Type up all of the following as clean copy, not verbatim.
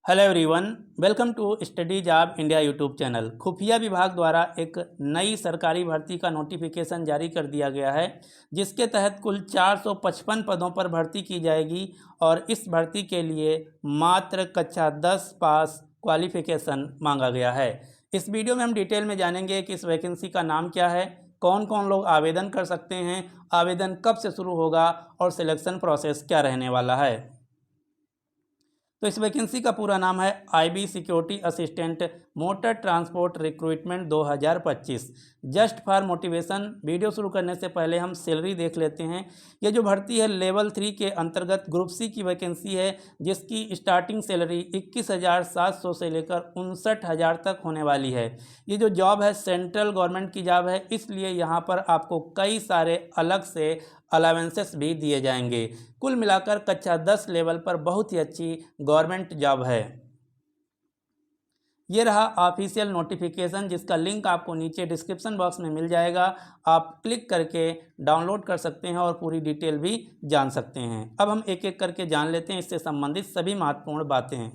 Hello everyone, welcome to study job India YouTube channel. खुफिया विभाग द्वारा एक नई सरकारी भर्ती का नोटिफिकेशन जारी कर दिया गया है, जिसके तहत कुल 455 पदों पर भर्ती की जाएगी और इस भर्ती के लिए मात्र कक्षा 10 पास क्वालिफिकेशन मांगा गया है। इस वीडियो में हम डिटेल में जानेंगे कि इस वैकेंसी का नाम क्या है, कौन कौन लोग आवेदन कर सकते हैं, आवेदन कब से शुरू होगा और सिलेक्शन प्रोसेस क्या रहने वाला है। तो इस वैकेंसी का पूरा नाम है IB security assistant motor transport recruitment 2025। Just for motivation, video शुरू करने से पहले हम सैलरी देख लेते हैं। ये जो भर्ती है लेवल 3 के अंतर्गत ग्रुप सी की वैकेंसी है, जिसकी स्टार्टिंग सैलरी 21,700 से लेकर 59,000 तक होने वाली है। ये जो जॉब है सेंट्रल गवर्नमेंट की जॉब है, इसलिए यहाँ पर आपको कई सारे अलग से अलावेंसेस भी दिए जाएंगे। कुल मिलाकर कक्षा 10 लेवल पर बहुत ही अच्छी गवर्नमेंट जॉब है। ये रहा ऑफिशियल नोटिफिकेशन, जिसका लिंक आपको नीचे डिस्क्रिप्शन बॉक्स में मिल जाएगा। आप क्लिक करके डाउनलोड कर सकते हैं और पूरी डिटेल भी जान सकते हैं। अब हम एक एक करके जान लेते हैं इससे संबंधित सभी महत्वपूर्ण बातें।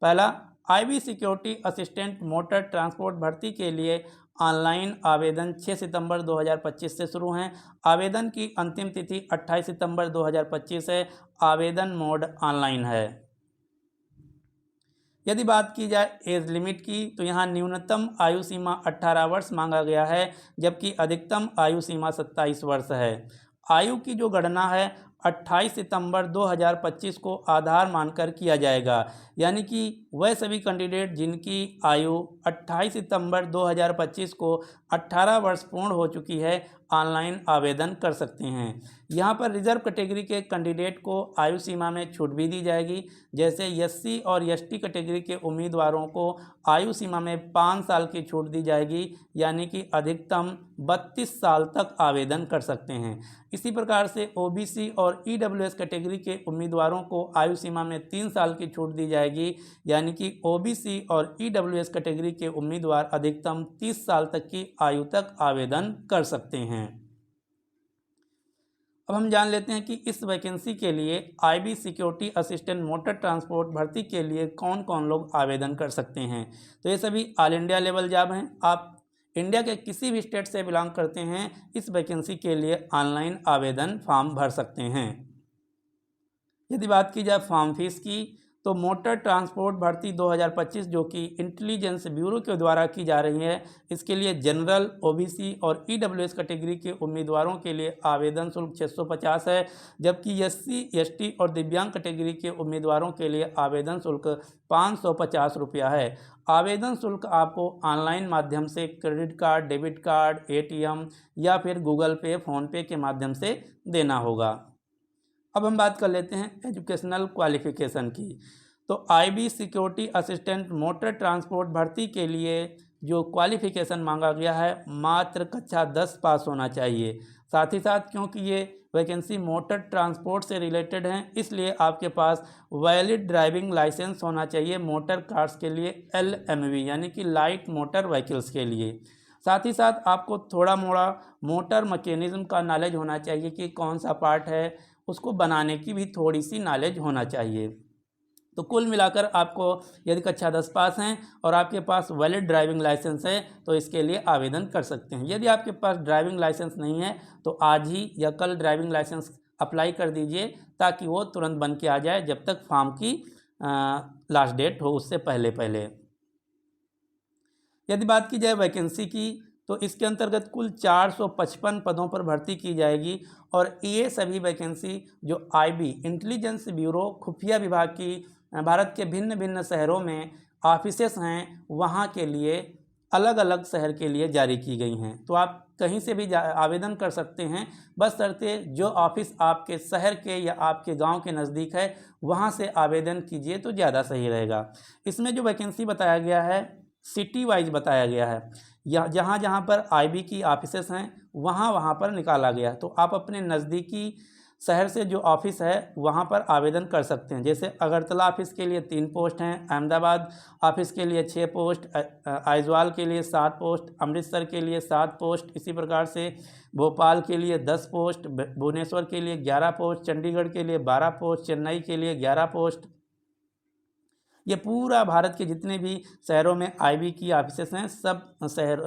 पहला, IB security assistant motor transport भर्ती के लिए ऑनलाइन आवेदन 6 सितंबर 2025 से शुरू हैं। आवेदन की अंतिम तिथि 28 सितंबर 2025 है। आवेदन मोड ऑनलाइन है। यदि बात की जाए एज लिमिट की, तो यहाँ न्यूनतम आयु सीमा 18 वर्ष मांगा गया है, जबकि अधिकतम आयु सीमा 27 वर्ष है। आयु की जो गणना है 28 सितंबर 2025 को आधार मानकर किया जाएगा, यानी कि वह सभी कैंडिडेट जिनकी आयु 28 सितंबर 2025 को 18 वर्ष पूर्ण हो चुकी है, ऑनलाइन आवेदन कर सकते हैं। यहाँ पर रिजर्व कैटेगरी के कैंडिडेट को आयु सीमा में छूट भी दी जाएगी। जैसे एससी और एसटी कैटेगरी के उम्मीदवारों को आयु सीमा में 5 साल की छूट दी जाएगी, यानी कि अधिकतम 32 साल तक आवेदन कर सकते हैं। इसी प्रकार से ओबीसी और ईडब्ल्यूएस कैटेगरी के उम्मीदवारों को आयु सीमा में 3 साल की छूट दी जाएगी, यानी कि ओबीसी और ईडब्ल्यूएस कैटेगरी के उम्मीदवार अधिकतम 30 साल तक की आयु तक आवेदन कर सकते हैं। अब हम जान लेते हैं कि इस वैकेंसी के लिए IB security assistant motor transport भर्ती के लिए कौन कौन लोग आवेदन कर सकते हैं। तो ये सभी ऑल इंडिया लेवल जॉब हैं। आप इंडिया के किसी भी स्टेट से बिलोंग करते हैं, इस वैकेंसी के लिए ऑनलाइन आवेदन फॉर्म भर सकते हैं। यदि बात की जाए फॉर्म फीस की, तो मोटर ट्रांसपोर्ट भर्ती 2025 जो कि इंटेलिजेंस ब्यूरो के द्वारा की जा रही है, इसके लिए जनरल, ओबीसी और ईडब्ल्यूएस कैटेगरी के उम्मीदवारों के लिए आवेदन शुल्क 650 है, जबकि एससी, एसटी और दिव्यांग कैटेगरी के उम्मीदवारों के लिए आवेदन शुल्क 550 रुपया है। आवेदन शुल्क आपको ऑनलाइन माध्यम से credit card, debit card, ATM या फिर गूगल पे, फ़ोनपे के माध्यम से देना होगा। अब हम बात कर लेते हैं एजुकेशनल क्वालिफिकेशन की। तो IB security assistant motor transport भर्ती के लिए जो क्वालिफिकेशन मांगा गया है, मात्र कक्षा 10 पास होना चाहिए। साथ ही साथ क्योंकि ये वैकेंसी मोटर ट्रांसपोर्ट से रिलेटेड हैं, इसलिए आपके पास वैलिड ड्राइविंग लाइसेंस होना चाहिए मोटर कार्स के लिए, LMV यानी कि लाइट मोटर व्हीकल्स के लिए। साथ ही साथ आपको थोड़ा मोड़ा मोटर मैकेनिज्म का नॉलेज होना चाहिए कि कौन सा पार्ट है, उसको बनाने की भी थोड़ी सी नॉलेज होना चाहिए। तो कुल मिलाकर आपको यदि कक्षा 10 पास हैं और आपके पास वैलिड ड्राइविंग लाइसेंस है, तो इसके लिए आवेदन कर सकते हैं। यदि आपके पास ड्राइविंग लाइसेंस नहीं है, तो आज ही या कल ड्राइविंग लाइसेंस अप्लाई कर दीजिए, ताकि वो तुरंत बन के आ जाए, जब तक फॉर्म की लास्ट डेट हो उससे पहले पहले। यदि बात की जाए वैकेंसी की, तो इसके अंतर्गत कुल 455 पदों पर भर्ती की जाएगी और ये सभी वैकेंसी जो आईबी इंटेलिजेंस ब्यूरो खुफिया विभाग की भारत के भिन्न भिन्न शहरों में ऑफिसेस हैं, वहाँ के लिए अलग अलग शहर के लिए जारी की गई हैं। तो आप कहीं से भी आवेदन कर सकते हैं, बशर्ते जो ऑफिस आपके शहर के या आपके गांव के नज़दीक है, वहाँ से आवेदन कीजिए तो ज़्यादा सही रहेगा। इसमें जो वैकेंसी बताया गया है सिटी वाइज बताया गया है, या जहाँ जहाँ पर आईबी की ऑफिसेस हैं वहाँ वहाँ पर निकाला गया। तो आप अपने नज़दीकी शहर से जो ऑफिस है वहाँ पर आवेदन कर सकते हैं। जैसे अगरतला ऑफिस के लिए 3 पोस्ट हैं, अहमदाबाद ऑफिस के लिए 6 पोस्ट, आइजवाल के लिए 7 पोस्ट, अमृतसर के लिए 7 पोस्ट, इसी प्रकार से भोपाल के लिए 10 पोस्ट, भुवनेश्वर के लिए 11 पोस्ट, चंडीगढ़ के लिए 12 पोस्ट, चेन्नई के लिए 11 पोस्ट, ये पूरा भारत के जितने भी शहरों में आईबी की ऑफिसेस हैं सब शहर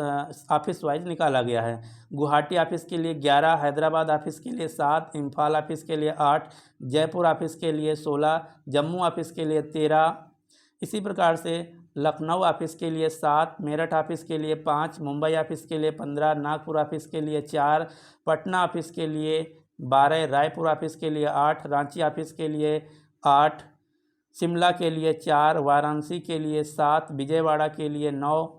ऑफिस वाइज निकाला गया है। गुवाहाटी ऑफिस के लिए 11, हैदराबाद ऑफिस के लिए 7, इम्फाल ऑफिस के लिए 8, जयपुर ऑफिस के लिए 16, जम्मू ऑफिस के लिए 13, इसी प्रकार से लखनऊ ऑफिस के लिए 7, मेरठ ऑफिस के लिए 5, मुंबई ऑफिस के लिए 15, नागपुर ऑफिस के लिए 4, पटना ऑफिस के लिए 12, रायपुर ऑफिस के लिए 8, रांची ऑफिस के लिए 8, शिमला के लिए 4, वाराणसी के लिए 7, विजयवाड़ा के लिए 9।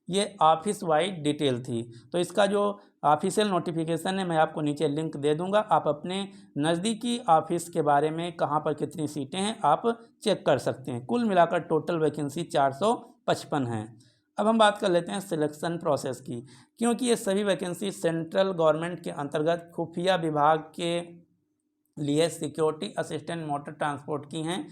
ये ऑफिस वाइज डिटेल थी। तो इसका जो ऑफिशियल नोटिफिकेशन है मैं आपको नीचे लिंक दे दूंगा, आप अपने नज़दीकी ऑफिस के बारे में कहाँ पर कितनी सीटें हैं आप चेक कर सकते हैं। कुल मिलाकर टोटल वैकेंसी 455 हैं। अब हम बात कर लेते हैं सिलेक्शन प्रोसेस की, क्योंकि ये सभी वैकेंसी सेंट्रल गवर्नमेंट के अंतर्गत खुफिया विभाग के लिए सिक्योरिटी असिस्टेंट मोटर ट्रांसपोर्ट की हैं।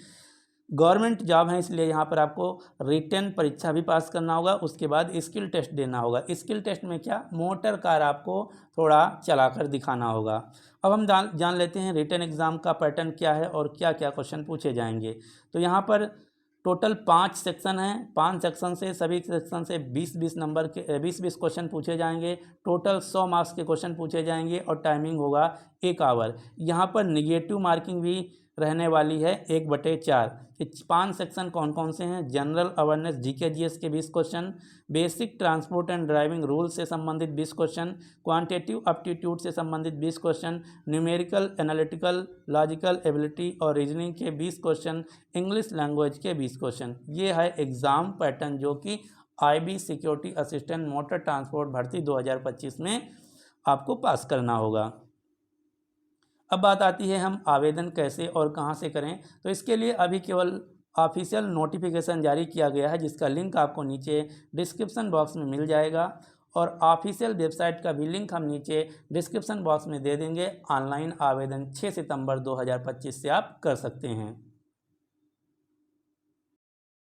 गवर्नमेंट जॉब है, इसलिए यहाँ पर आपको रिटन परीक्षा भी पास करना होगा, उसके बाद स्किल टेस्ट देना होगा। स्किल टेस्ट में क्या, मोटर कार आपको थोड़ा चलाकर दिखाना होगा। अब हम जान लेते हैं रिटन एग्ज़ाम का पैटर्न क्या है और क्या क्या क्वेश्चन पूछे जाएंगे। तो यहाँ पर टोटल 5 सेक्शन हैं। 5 सेक्शन से सभी सेक्शन से 20-20 नंबर के 20-20 क्वेश्चन पूछे जाएंगे। टोटल 100 मार्क्स के क्वेश्चन पूछे जाएंगे और टाइमिंग होगा 1 आवर। यहाँ पर निगेटिव मार्किंग भी रहने वाली है 1/4। 5 सेक्शन कौन कौन से हैं, जनरल अवेयरनेस जीके जीएस के 20 question, basic transport and driving rule से संबंधित 20 क्वेश्चन, क्वांटिटेटिव एप्टीट्यूड से संबंधित 20 question, numerical analytical logical ability और रीजनिंग के 20 क्वेश्चन, इंग्लिश लैंग्वेज के 20 क्वेश्चन। ये है एग्ज़ाम पैटर्न जो कि IB security assistant motor transport भर्ती 2025 में आपको पास करना होगा। अब बात आती है हम आवेदन कैसे और कहां से करें। तो इसके लिए अभी केवल ऑफिशियल नोटिफिकेशन जारी किया गया है, जिसका लिंक आपको नीचे डिस्क्रिप्शन बॉक्स में मिल जाएगा और ऑफिशियल वेबसाइट का भी लिंक हम नीचे डिस्क्रिप्शन बॉक्स में दे देंगे। ऑनलाइन आवेदन 6 सितंबर 2025 से आप कर सकते हैं।